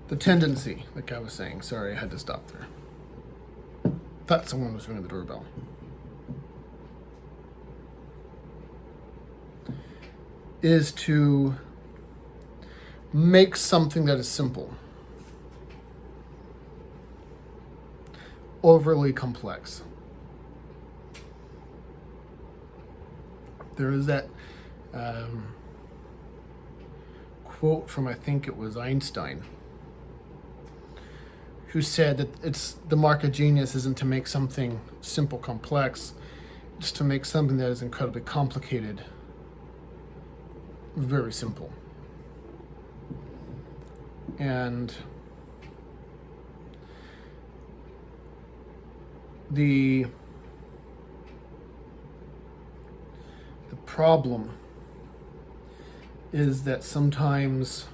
The tendency, like I was saying, sorry, I had to stop there. Thought someone was ringing the doorbell. Is to make something that is simple overly complex. There is that quote from, I think it was Einstein, who said that it's the mark of genius isn't to make something simple complex, it's to make something that is incredibly complicated very simple. And the problem is that sometimes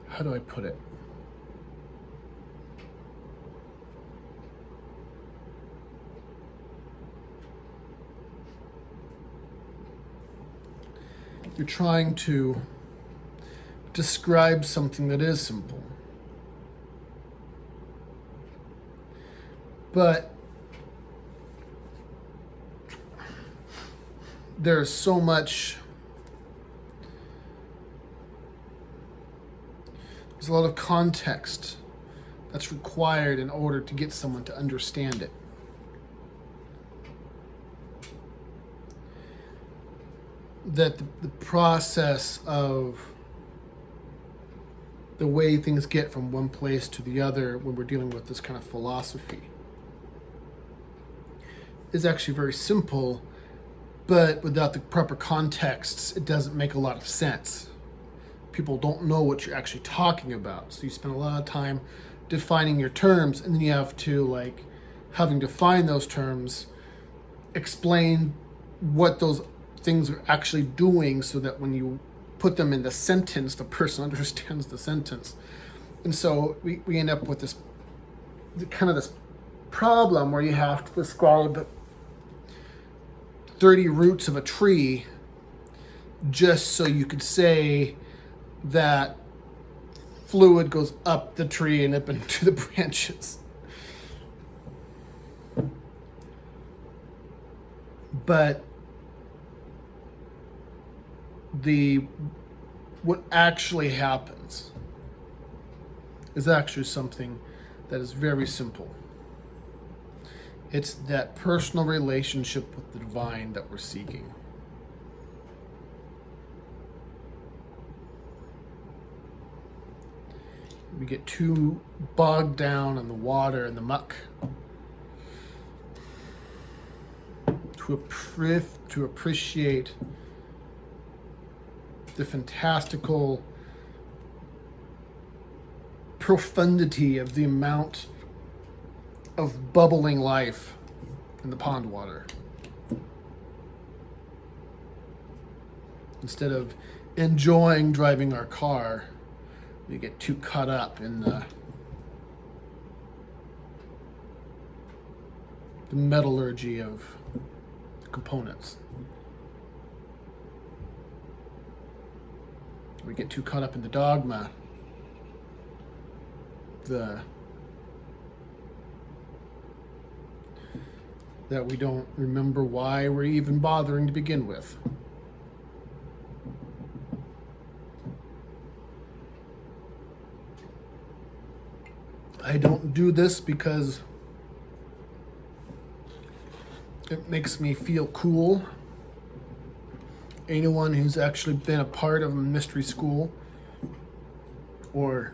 how do I put it? You're trying to describe something that is simple, but there's so much, there's a lot of context that's required in order to get someone to understand it. That the process of the way things get from one place to the other when we're dealing with this kind of philosophy is actually very simple, but without the proper contexts, it doesn't make a lot of sense. People don't know what you're actually talking about. So you spend a lot of time defining your terms, and then you have to, like, having defined those terms, explain what those things are actually doing so that when you put them in the sentence, the person understands the sentence. And so we end up with this problem where you have to describe 30 roots of a tree just so you could say that fluid goes up the tree and up into the branches. But what actually happens is actually something that is very simple. It's that personal relationship with the divine that we're seeking. We get too bogged down in the water and the muck to appreciate the fantastical profundity of the amount of bubbling life in the pond water. Instead of enjoying driving our car, we get too caught up in the metallurgy of components. We get too caught up in the dogma, that we don't remember why we're even bothering to begin with. I don't do this because it makes me feel cool. Anyone who's actually been a part of a mystery school or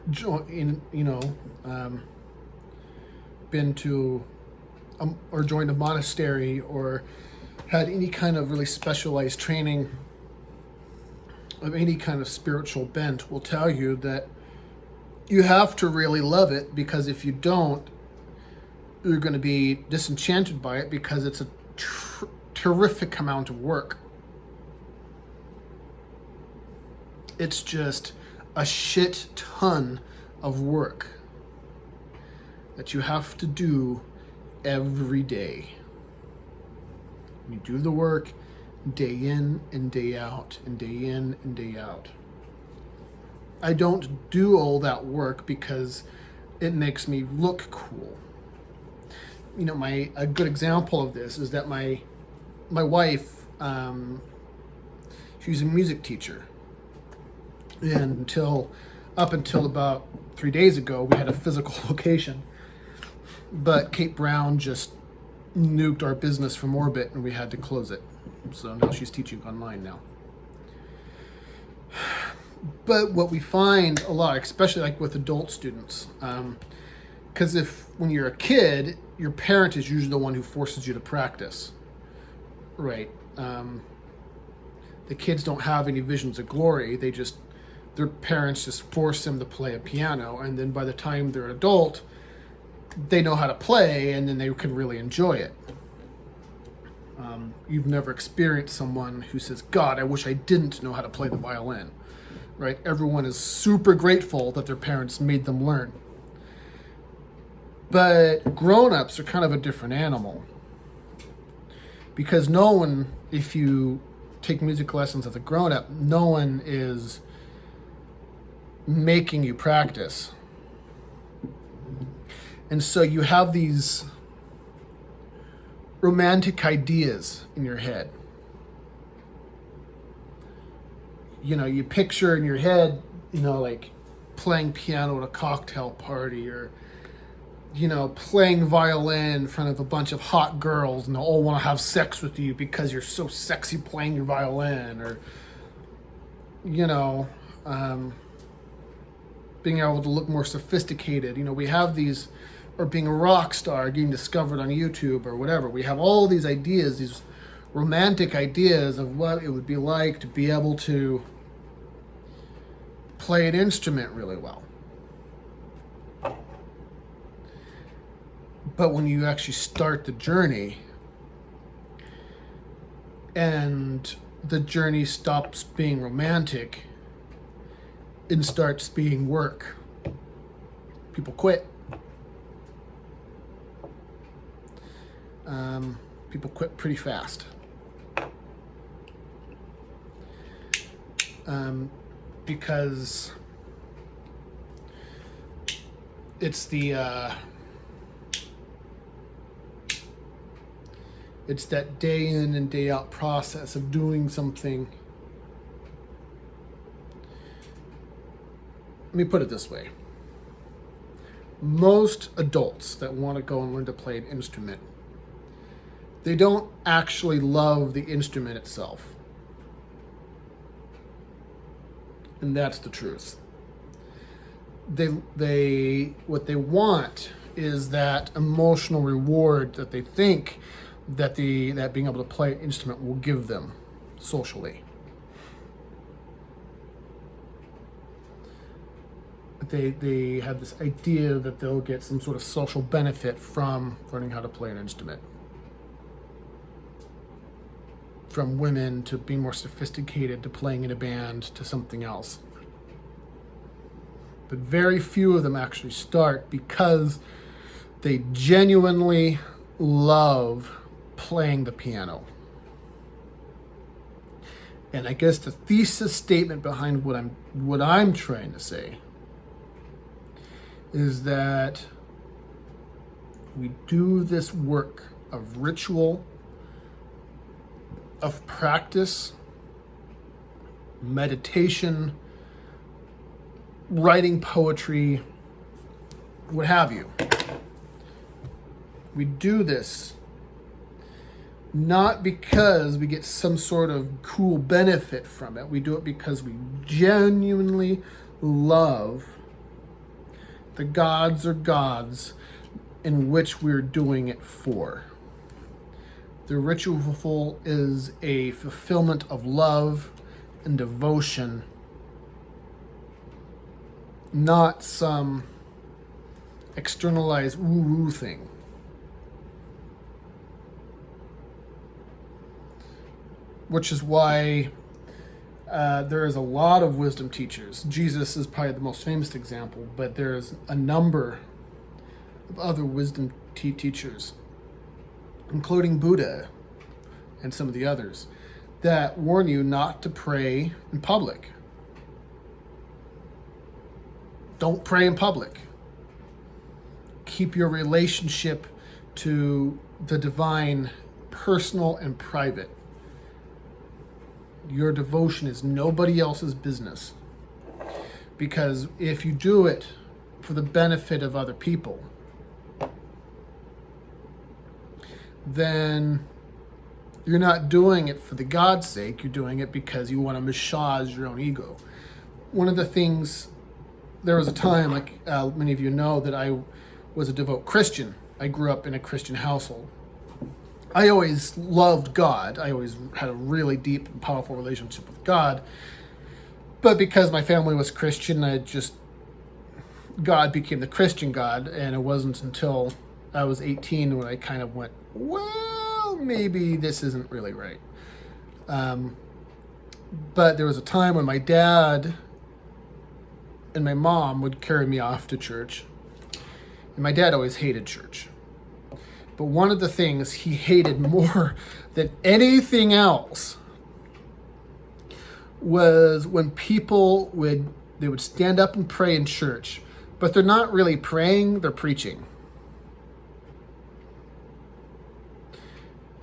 been to or joined a monastery or had any kind of really specialized training of any kind of spiritual bent will tell you that you have to really love it, because if you don't, you're going to be disenchanted by it, because it's a terrific amount of work. It's just a shit ton of work that you have to do every day. You do the work day in and day out, and day in and day out. I don't do all that work because it makes me look cool. You know, a good example of this is that my wife, she's a music teacher. And up until about 3 days ago, we had a physical location. But Kate Brown just nuked our business from orbit and we had to close it. So now she's teaching online now. But what we find a lot, especially like with adult students, because when you're a kid, your parent is usually the one who forces you to practice, right? The kids don't have any visions of glory. Their parents just force them to play a piano, and then by the time they're an adult, they know how to play, and then they can really enjoy it. You've never experienced someone who says, God, I wish I didn't know how to play the violin, right? Everyone is super grateful that their parents made them learn. But grown-ups are kind of a different animal. Because no one, if you take music lessons as a grown-up, no one is making you practice. And so you have these romantic ideas in your head. You know, you picture in your head, like playing piano at a cocktail party, or, playing violin in front of a bunch of hot girls and they all want to have sex with you because you're so sexy playing your violin, or, being able to look more sophisticated. We have these, or being a rock star, getting discovered on YouTube or whatever. We have all these ideas, these romantic ideas of what it would be like to be able to play an instrument really well. But when you actually start the journey, and the journey stops being romantic and starts being work, people quit. People quit pretty fast. Because it's it's that day in and day out process of doing something. Let me put it this way. Most adults that want to go and learn to play an instrument, they don't actually love the instrument itself. And that's the truth. What they want is that emotional reward that they think that being able to play an instrument will give them socially. They have this idea that they'll get some sort of social benefit from learning how to play an instrument. From women to being more sophisticated to playing in a band to something else. But very few of them actually start because they genuinely love playing the piano. And I guess the thesis statement behind what I'm trying to say is that we do this work of ritual, of practice, meditation, writing poetry, what have you. We do this not because we get some sort of cool benefit from it. We do it because we genuinely love the gods or gods in which we're doing it for. The ritual is a fulfillment of love and devotion, not some externalized woo-woo thing. which is why there is a lot of wisdom teachers. Jesus is probably the most famous example, but there's a number of other wisdom teachers, including Buddha and some of the others, that warn you not to pray in public. Don't pray in public. Keep your relationship to the divine personal and private. Your devotion is nobody else's business. Because if you do it for the benefit of other people, then you're not doing it for the God's sake. You're doing it because you want to massage your own ego. One of the things, there was a time, like many of you know, that I was a devout Christian. I grew up in a Christian household. I always loved God. I always had a really deep and powerful relationship with God. But because my family was Christian, God became the Christian God. And it wasn't until I was 18 when I kind of went, well, maybe this isn't really right. But there was a time when my dad and my mom would carry me off to church. And my dad always hated church. But one of the things he hated more than anything else was when people would stand up and pray in church, but they're not really praying, they're preaching.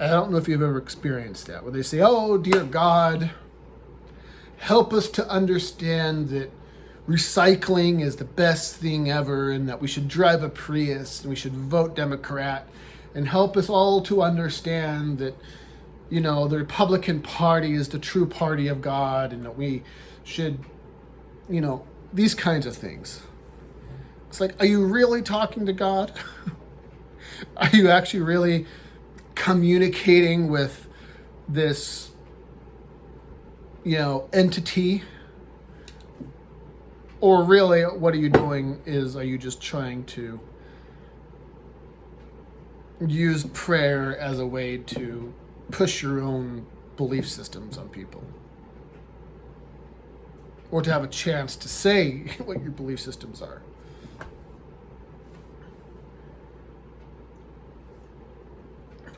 I don't know if you've ever experienced that, where they say, "Oh, dear God, help us to understand that recycling is the best thing ever, and that we should drive a Prius and we should vote Democrat, and help us all to understand that, you know, the Republican Party is the true party of God, and that we should," you know, these kinds of things. It's like, are you really talking to God? Are you actually really communicating with this, you know, entity? Or really, what are you doing are you just trying to use prayer as a way to push your own belief systems on people? Or to have a chance to say what your belief systems are?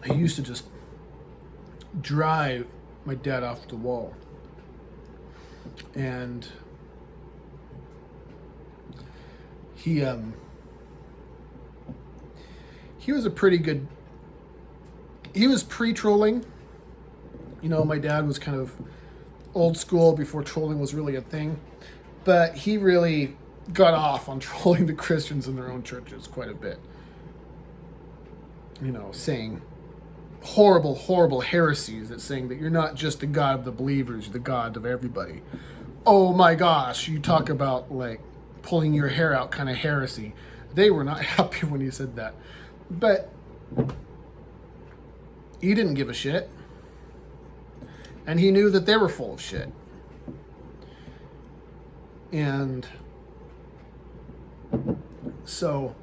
I used to just drive my dad off the wall. And he was a pretty good, he was pre-trolling. You know, my dad was kind of old school before trolling was really a thing. But he really got off on trolling the Christians in their own churches quite a bit. You know, saying horrible heresies, that saying that you're not just the God of the believers, you're the God of everybody. Oh my gosh, you talk about like pulling your hair out kind of heresy. They were not happy when he said that. But he didn't give a shit. And he knew that they were full of shit. And so,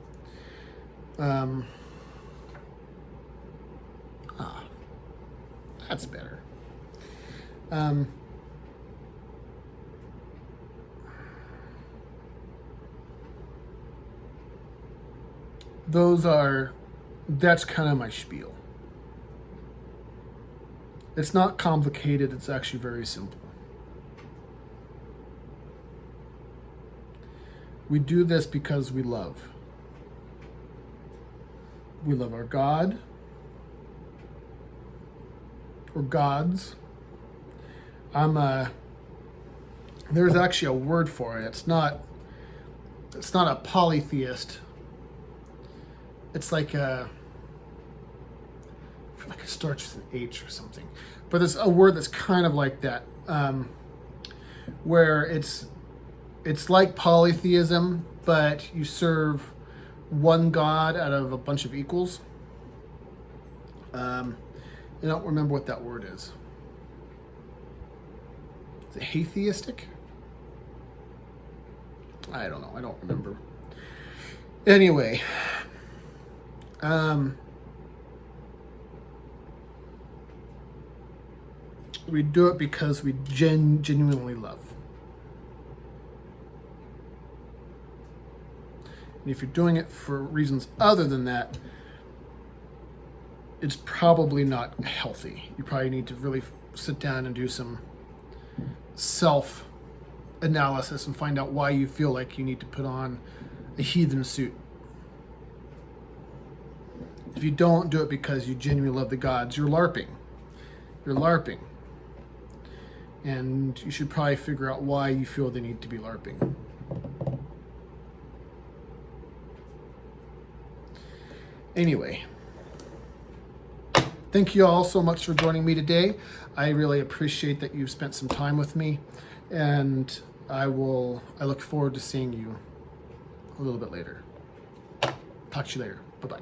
that's better. That's kind of my spiel. It's not complicated, it's actually very simple. We do this because we love. We love our God, or gods. There's actually a word for it. It's not a polytheist. It's like it starts with an H or something. But there's a word that's kind of like that, where it's like polytheism, but you serve one God out of a bunch of equals. I don't remember what that word is. Is it atheistic? I don't know. I don't remember. Anyway, We do it because we genuinely love. And if you're doing it for reasons other than that, it's probably not healthy. You probably need to really sit down and do some self-analysis and find out why you feel like you need to put on a heathen suit. If you don't do it because you genuinely love the gods, you're LARPing. You're LARPing. And you should probably figure out why you feel they need to be LARPing. Anyway, thank you all so much for joining me today. I really appreciate that you've spent some time with me, and I look forward to seeing you a little bit later. Talk to you later. Bye-bye.